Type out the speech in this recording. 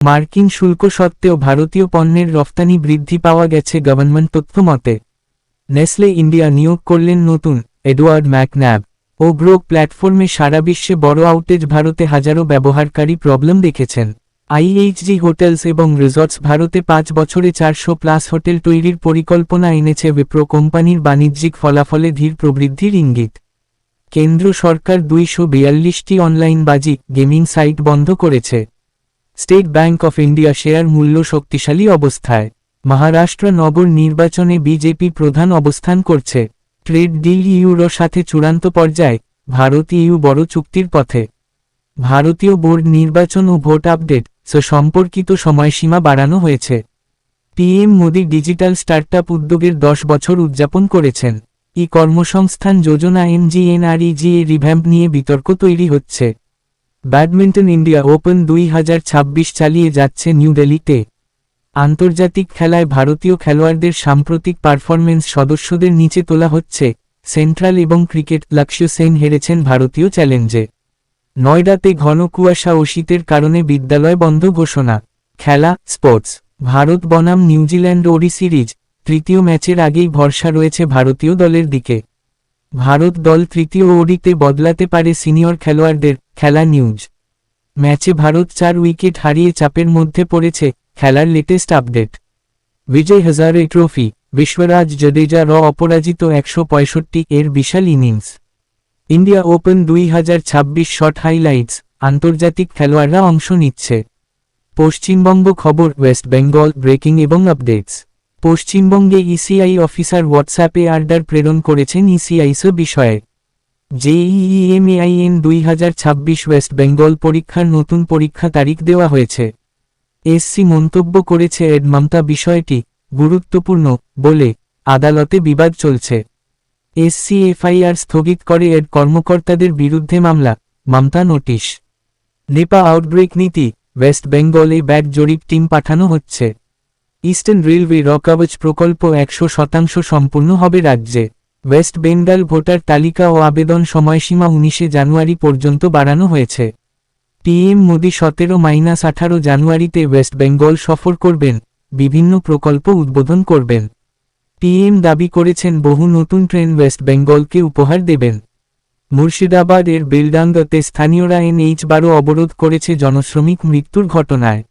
মার্কিন শুল্ক সত্ত্বেও ভারতীয় পণ্যের রফতানি বৃদ্ধি পাওয়া গেছে গভর্নমেন্ট তথ্য মতে। নেসলে ইন্ডিয়া নিয়োগ করলেন নতুন এডওয়ার্ড ম্যাকন্যাব ও গ্রোক প্ল্যাটফর্মে সারা বিশ্বে বড় আউটেজ। ভারতে হাজারো ব্যবহারকারী প্রবলেম দেখেছেন। আইএইচজি হোটেলস এবং রিসর্টস ভারতে 5 বছরে 400+ হোটেল তৈরির পরিকল্পনা এনেছে। উইপ্রো কোম্পানির বাণিজ্যিক ফলাফলে ধীর প্রবৃদ্ধির ইঙ্গিত। কেন্দ্র সরকার 242টি অনলাইন বাজি গেমিং সাইট বন্ধ করেছে। State bank of India share মূল্য শক্তিশালী অবস্থায়। মহারাষ্ট্র নগর নির্বাচনে বিজেপি প্রধান অবস্থান করছে। ট্রেড ডিল ইউর সাথে চূড়ান্ত পর্যায়ে, ভারত ইউ বড় চুক্তির পথে। ভারতীয় বোর্ড নির্বাচন ও ভোট আপডেট সম্পর্কিত সময়সীমা বাড়ানো হয়েছে। পিএম মোদি ডিজিটাল স্টার্টআপ উদ্যোগের 10 বছর উদযাপন করেছেন। কর্মসংস্থান যোজনা এমজিএনআরইজিএ রিভ্যাম্প নিয়ে বিতর্ক তৈরি হচ্ছে। ব্যাডমিন্টন ইন্ডিয়া ওপেন 2026 চালিয়ে যাচ্ছে নিউ দিল্লিতে। আন্তর্জাতিক খেলায় ভারতীয় খেলোয়াড়দের সাম্প্রতিক পারফরমেন্স সদস্যদের নিচে তোলা হচ্ছে। সেন্ট্রাল এবং ক্রিকেট লক্ষ্য সেন হেরেছেন ভারতীয় চ্যালেঞ্জে। নয়ডাতে ঘন কুয়াশা ও শীতের কারণে বিদ্যালয় বন্ধ ঘোষণা। খেলা স্পোর্টস ভারত বনাম নিউজিল্যান্ড ওডি সিরিজ তৃতীয় ম্যাচের আগেই ভরসা রয়েছে ভারতীয় দলের দিকে। ভারত দল তৃতীয় ওডিতে বদলাতে পারে সিনিয়র খেলোয়াড়দের। খেলা নিউজ ম্যাচে ভারত 4 উইকেট হারিয়ে চাপের মধ্যে পড়েছে। খেলার latest update. Vijay Hazare trophy Vishwaraj Jadeja অপরাজিত 165 এর বিশাল innings. India open 2026 shot highlights আন্তর্জাতিক খেলোয়াড়রা অংশ নিচ্ছে। পশ্চিমবঙ্গ খবর ওয়েস্ট বেঙ্গল ব্রেকিং এবং আপডেটস। পশ্চিমবঙ্গে ইসিআই অফিসার হোয়াটসঅ্যাপে অর্ডার প্রেরণ করেছেন ইসিআইস বিষয়ে। জেইইএমএআইএন 2026 ওয়েস্ট বেঙ্গল পরীক্ষার নতুন পরীক্ষা তারিখ দেওয়া হয়েছে। এসসি মন্তব্য করেছে মমতা বিষয়টি গুরুত্বপূর্ণ বলে আদালতে বিবাদ চলছে। এসসি এফআইআর স্থগিত করে কর্মকর্তাদের বিরুদ্ধে মামলা। মমতা নোটিশ। নিপা আউটব্রেক নীতি ওয়েস্ট বেঙ্গলে ব্যাগ জরিপ টিম পাঠানো হচ্ছে। ইস্টার্ন রেলওয়ে রকওয়াচ প্রকল্প 100% সম্পূর্ণ হবে রাজ্যে। ওয়েস্ট বেঙ্গল ভোটার তালিকা ও আবেদন সময়সীমা 19 জানুয়ারি পর্যন্ত বাড়ানো হয়েছে। পিএম মোদি 17-18 জানুয়ারিতে ওয়েস্ট বেঙ্গল সফর করবেন, বিভিন্ন প্রকল্প উদ্বোধন করবেন। পিএম দাবি করেছেন বহু নতুন ট্রেন ওয়েস্ট বেঙ্গলকে উপহার দেবেন। মুর্শিদাবাদ এর বেলডাঙ্গাতে স্থানীয়রা NH-12 অবরোধ করেছে জনশ্রমিক মৃত্যুর ঘটনায়।